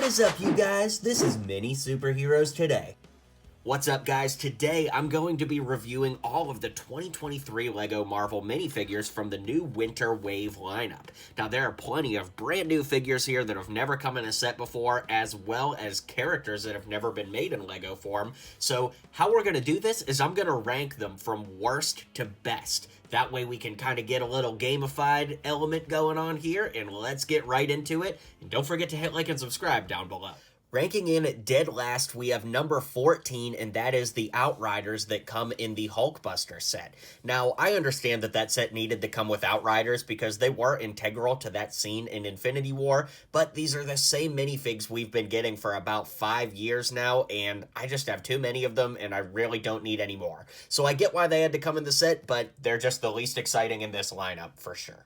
What is up, you guys? This is Mini Superheroes Today. What's up, guys? Today I'm going to be reviewing all of the 2023 LEGO Marvel minifigures from the new Winter Wave lineup. Now, there are plenty of brand new figures here that have never come in a set before, as well as characters that have never been made in LEGO form. So, how we're going to do this is I'm going to rank them from worst to best. That way we can kind of get a little gamified element going on here, and let's get right into it. And don't forget to hit like and subscribe down below. Ranking in at dead last, we have number 14, and that is the Outriders that come in the Hulkbuster set. Now, I understand that that set needed to come with Outriders because they were integral to that scene in Infinity War, but these are the same minifigs we've been getting for about 5 years now, and I just have too many of them, and I really don't need any more. So I get why they had to come in the set, but they're just the least exciting in this lineup, for sure.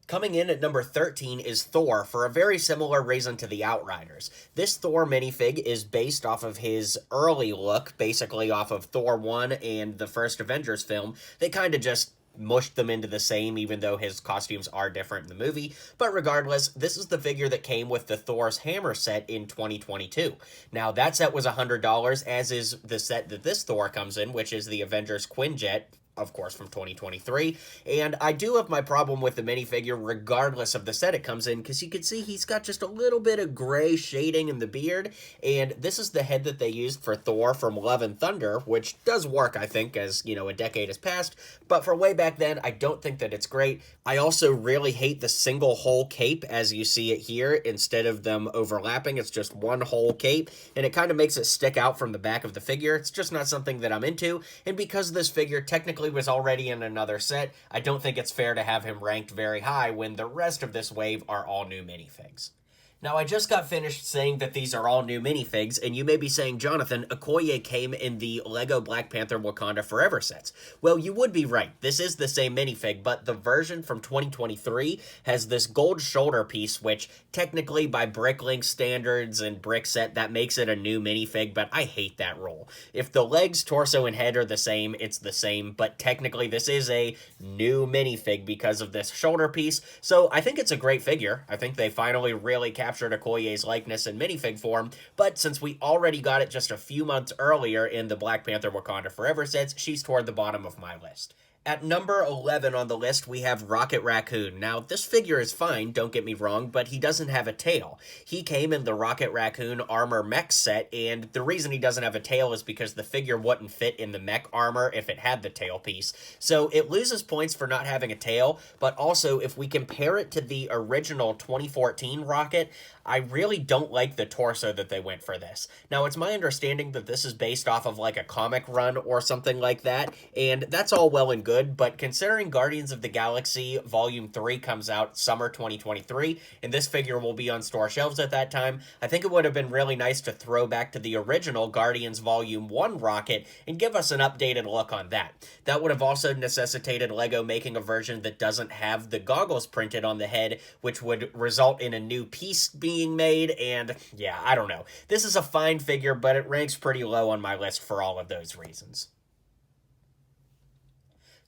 Coming in at number 13 is Thor, for a very similar reason to the Outriders. This Thor minifig is based off of his early look, basically off of Thor 1 and the first Avengers film. They kind of just mushed them into the same, even though his costumes are different in the movie. But regardless, this is the figure that came with the Thor's Hammer set in 2022. Now, that set was $100, as is the set that this Thor comes in, which is the Avengers Quinjet, of course, from 2023, and I do have my problem with the minifigure regardless of the set it comes in, because you can see he's got just a little bit of gray shading in the beard, and this is the head that they used for Thor from Love and Thunder, which does work, I think, as, you know, a decade has passed, but for way back then, I don't think that it's great. I also really hate the single hole cape as you see it here. Instead of them overlapping, it's just one whole cape, and it kind of makes it stick out from the back of the figure. It's just not something that I'm into, and because this figure technically was already in another set, I don't think it's fair to have him ranked very high when the rest of this wave are all new minifigs. Now, I just got finished saying that these are all new minifigs, and you may be saying, Jonathan, Okoye came in the LEGO Black Panther Wakanda Forever sets. Well, you would be right. This is the same minifig, but the version from 2023 has this gold shoulder piece, which technically by Bricklink standards and brick set, that makes it a new minifig, but I hate that rule. If the legs, torso, and head are the same, it's the same, but technically this is a new minifig because of this shoulder piece, so I think it's a great figure. I think they finally really captured Okoye's likeness in minifig form, but since we already got it just a few months earlier in the Black Panther Wakanda Forever sets, she's toward the bottom of my list. At number 11 on the list, we have Raccoon. Now, this figure is fine, don't get me wrong, but he doesn't have a tail. He came in the Raccoon Armor Mech set, and the reason he doesn't have a tail is because the figure wouldn't fit in the mech armor if it had the tail piece. So it loses points for not having a tail, but also if we compare it to the original 2014 Rocket, I really don't like the torso that they went for this. Now, it's my understanding that this is based off of like a comic run or something like that, and that's all well and good, but considering Guardians of the Galaxy Volume 3 comes out summer 2023, and this figure will be on store shelves at that time, I think it would have been really nice to throw back to the original Guardians Volume 1 Rocket and give us an updated look on that. That would have also necessitated LEGO making a version that doesn't have the goggles printed on the head, which would result in a new piece being made, and yeah, I don't know. This is a fine figure, but it ranks pretty low on my list for all of those reasons.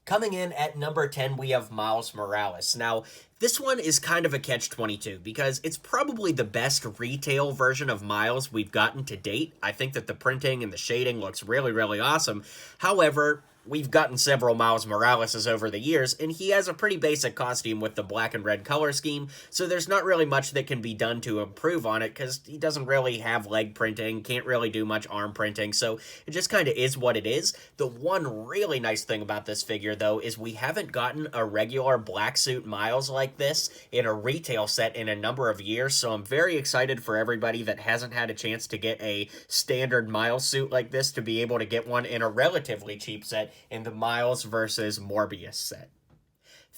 Coming in at number 10, we have Miles Morales. Now, this one is kind of a catch-22 because it's probably the best retail version of Miles we've gotten to date. I think that the printing and the shading looks really, really awesome. However, we've gotten several Miles Moraleses over the years, and he has a pretty basic costume with the black and red color scheme, so there's not really much that can be done to improve on it, because he doesn't really have leg printing, can't really do much arm printing, so it just kind of is what it is. The one really nice thing about this figure, though, is we haven't gotten a regular black suit Miles like this in a retail set in a number of years, so I'm very excited for everybody that hasn't had a chance to get a standard Miles suit like this to be able to get one in a relatively cheap set in the Miles versus Morbius set.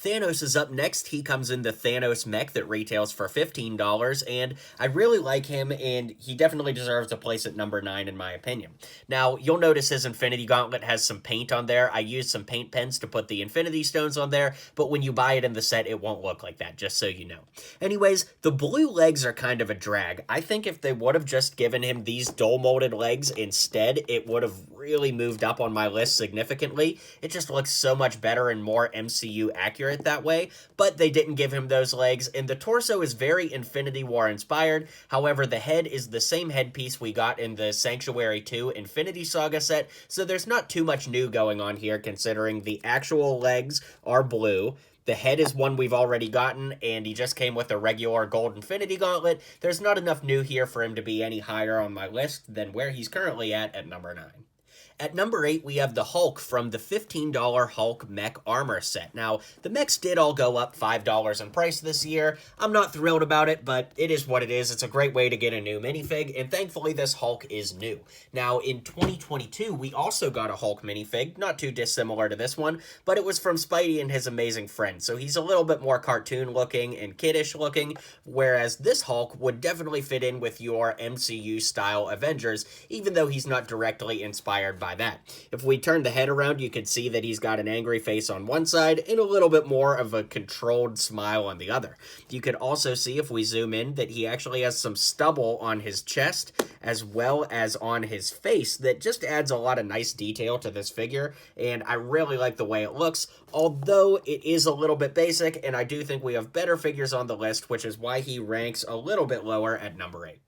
Thanos is up next. He comes in the Thanos mech that retails for $15, and I really like him, and he definitely deserves a place at number 9 in my opinion. Now, you'll notice his Infinity Gauntlet has some paint on there. I used some paint pens to put the Infinity Stones on there, but when you buy it in the set, it won't look like that, just so you know. Anyways, the blue legs are kind of a drag. I think if they would have just given him these dull-molded legs instead, it would have really moved up on my list significantly. It just looks so much better and more MCU accurate accurate that way, but they didn't give him those legs, and the torso is very Infinity War inspired. However, the head is the same headpiece we got in the Sanctuary 2 Infinity Saga set, so there's not too much new going on here considering the actual legs are blue. The head is one we've already gotten, and he just came with a regular gold Infinity Gauntlet. There's not enough new here for him to be any higher on my list than where he's currently at number 9. At number 8, we have the Hulk from the $15 Hulk Mech Armor set. Now, the mechs did all go up $5 in price this year. I'm not thrilled about it, but it is what it is. It's a great way to get a new minifig, and thankfully this Hulk is new. Now, in 2022, we also got a Hulk minifig, not too dissimilar to this one, but it was from Spidey and his amazing friend, so he's a little bit more cartoon-looking and kiddish-looking, whereas this Hulk would definitely fit in with your MCU-style Avengers, even though he's not directly inspired by that. If we turn the head around, you can see that he's got an angry face on one side and a little bit more of a controlled smile on the other. You could also see, if we zoom in, that he actually has some stubble on his chest as well as on his face that just adds a lot of nice detail to this figure, and I really like the way it looks, although it is a little bit basic, and I do think we have better figures on the list, which is why he ranks a little bit lower at number 8.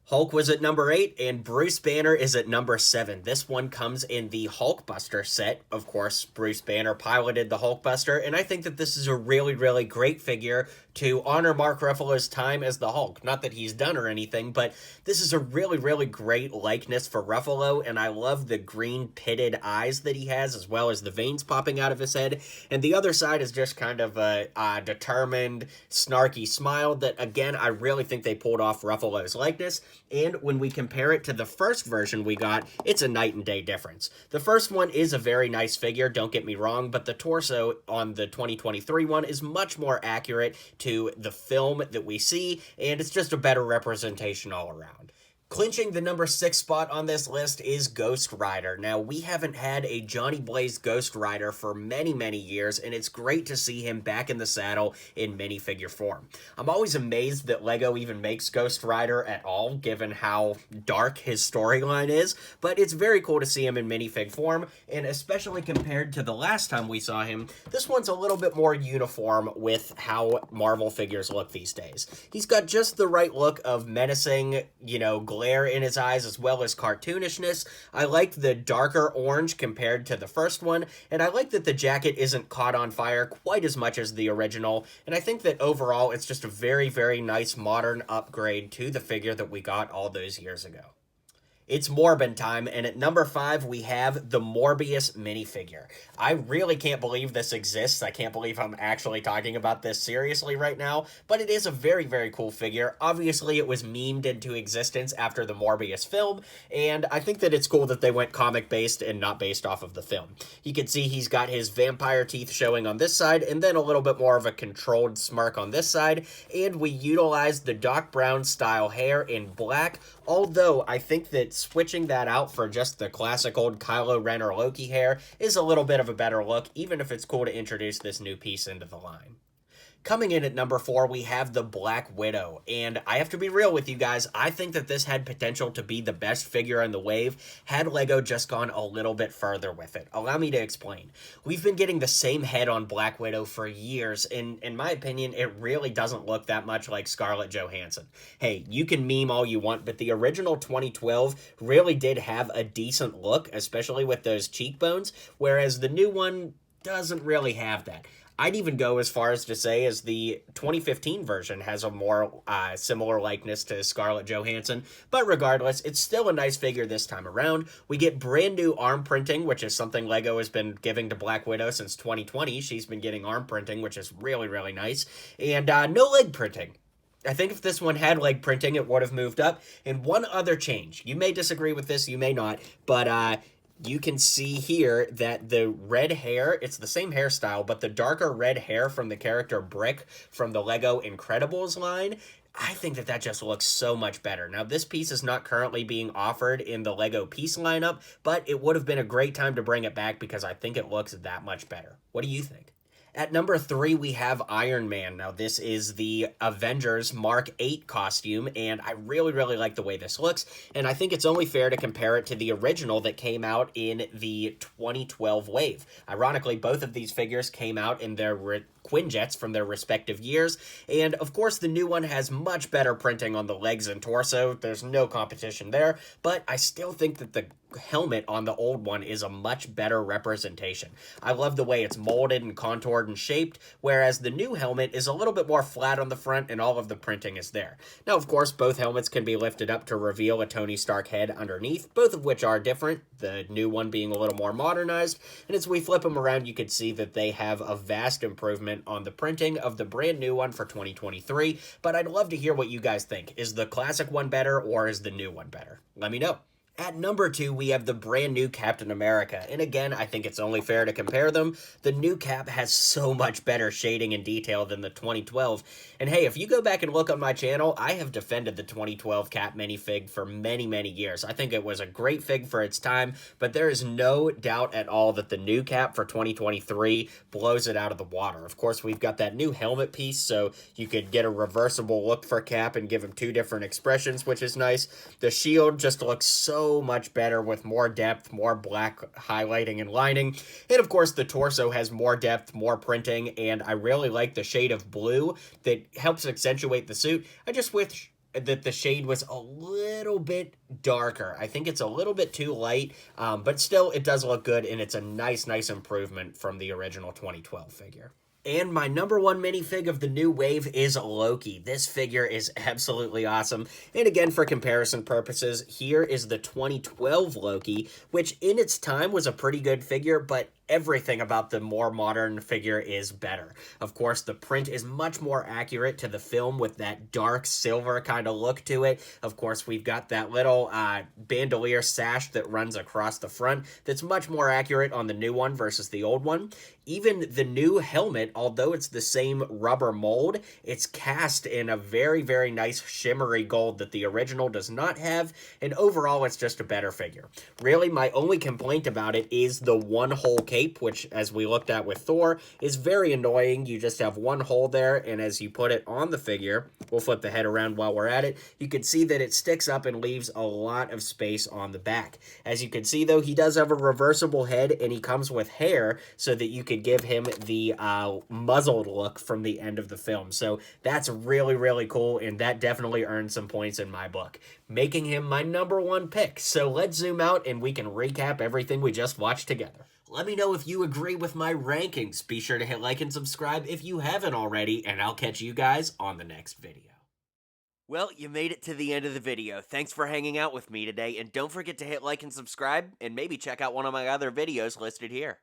Hulk was at number 8, and Bruce Banner is at number 7. This one comes in the Hulkbuster set. Of course, Bruce Banner piloted the Hulkbuster, and I think that this is a really, really great figure to honor Mark Ruffalo's time as the Hulk. Not that he's done or anything, but this is a really, really great likeness for Ruffalo, and I love the green pitted eyes that he has, as well as the veins popping out of his head, and the other side is just kind of a determined, snarky smile that, again, I really think they pulled off Ruffalo's likeness. And when we compare it to the first version we got, it's a night and day difference. The first one is a very nice figure, don't get me wrong, but the torso on the 2023 one is much more accurate to the film that we see, and it's just a better representation all around. Clinching the number 6 spot on this list is Ghost Rider. Now, we haven't had a Johnny Blaze Ghost Rider for many, many years, and it's great to see him back in the saddle in minifigure form. I'm always amazed that LEGO even makes Ghost Rider at all, given how dark his storyline is, but it's very cool to see him in minifig form, and especially compared to the last time we saw him, this one's a little bit more uniform with how Marvel figures look these days. He's got just the right look of menacing, glare in his eyes, as well as cartoonishness. I like the darker orange compared to the first one, and I like that the jacket isn't caught on fire quite as much as the original, and I think that overall it's just a very, very nice modern upgrade to the figure that we got all those years ago. It's Morbin time, and at number 5, we have the Morbius minifigure. I really can't believe this exists. I can't believe I'm actually talking about this seriously right now, but it is a very, very cool figure. Obviously, it was memed into existence after the Morbius film, and I think that it's cool that they went comic-based and not based off of the film. You can see he's got his vampire teeth showing on this side, and then a little bit more of a controlled smirk on this side, and we utilized the Doc Brown style hair in black, although I think that switching that out for just the classic old Kylo Ren or Loki hair is a little bit of a better look, even if it's cool to introduce this new piece into the line. Coming in at number 4, we have the Black Widow, and I have to be real with you guys, I think that this had potential to be the best figure in the wave had LEGO just gone a little bit further with it. Allow me to explain. We've been getting the same head on Black Widow for years, and in my opinion, it really doesn't look that much like Scarlett Johansson. Hey, you can meme all you want, but the original 2012 really did have a decent look, especially with those cheekbones, whereas the new one doesn't really have that. I'd even go as far as to say as the 2015 version has a more similar likeness to Scarlett Johansson, but regardless, it's still a nice figure this time around. We get brand new arm printing, which is something LEGO has been giving to Black Widow since 2020. She's been getting arm printing, which is really, really nice, and no leg printing. I think if this one had leg printing, it would have moved up. And one other change, you may disagree with this, you may not, but you can see here that the red hair, it's the same hairstyle, but the darker red hair from the character Brick from the LEGO Incredibles line, I think that just looks so much better. Now, this piece is not currently being offered in the LEGO piece lineup, but it would have been a great time to bring it back because I think it looks that much better. What do you think? At number 3, we have Iron Man. Now, this is the Avengers Mark 8 costume, and I really, really like the way this looks, and I think it's only fair to compare it to the original that came out in the 2012 wave. Ironically, both of these figures came out in their Quinjets from their respective years, and of course the new one has much better printing on the legs and torso. There's no competition there, but I still think that the helmet on the old one is a much better representation. I love the way it's molded and contoured and shaped, whereas the new helmet is a little bit more flat on the front and all of the printing is there. Now, of course, both helmets can be lifted up to reveal a Tony Stark head underneath, both of which are different, the new one being a little more modernized, and as we flip them around, you can see that they have a vast improvement on the printing of the brand new one for 2023, but I'd love to hear what you guys think. Is the classic one better, or is the new one better? Let me know. At number 2, we have the brand new Captain America, and again, I think it's only fair to compare them. The new Cap has so much better shading and detail than the 2012, and hey, if you go back and look on my channel, I have defended the 2012 Cap minifig for many, many years. I think it was a great fig for its time, but there is no doubt at all that the new Cap for 2023 blows it out of the water. Of course, we've got that new helmet piece, so you could get a reversible look for Cap and give him 2 different expressions, which is nice. The shield just looks so much better with more depth, more black highlighting and lining, and of course the torso has more depth, more printing, and I really like the shade of blue that helps accentuate the suit. I just wish that the shade was a little bit darker. I think it's a little bit too light, but still it does look good, and it's a nice improvement from the original 2012 figure. And my number 1 minifig of the new wave is Loki. This figure is absolutely awesome. And again, for comparison purposes, here is the 2012 Loki, which in its time was a pretty good figure, but everything about the more modern figure is better. Of course, the print is much more accurate to the film with that dark silver kind of look to it. Of course, we've got that little bandolier sash that runs across the front that's much more accurate on the new one versus the old one. Even the new helmet, although it's the same rubber mold, it's cast in a very nice shimmery gold that the original does not have, and overall it's just a better figure. Really, my only complaint about it is the one hole cape, which, as we looked at with Thor, is very annoying. You just have one hole there, and as you put it on the figure, we'll flip the head around while we're at it, you can see that it sticks up and leaves a lot of space on the back. As you can see, though, he does have a reversible head, and he comes with hair so that you could give him the muzzled look from the end of the film. So that's really cool, and that definitely earned some points in my book, making him my number 1 pick. So let's zoom out and we can recap everything we just watched together. Let me know if you agree with my rankings. Be sure to hit like and subscribe if you haven't already, and I'll catch you guys on the next video. Well, you made it to the end of the video. Thanks for hanging out with me today, and don't forget to hit like and subscribe, and maybe check out one of my other videos listed here.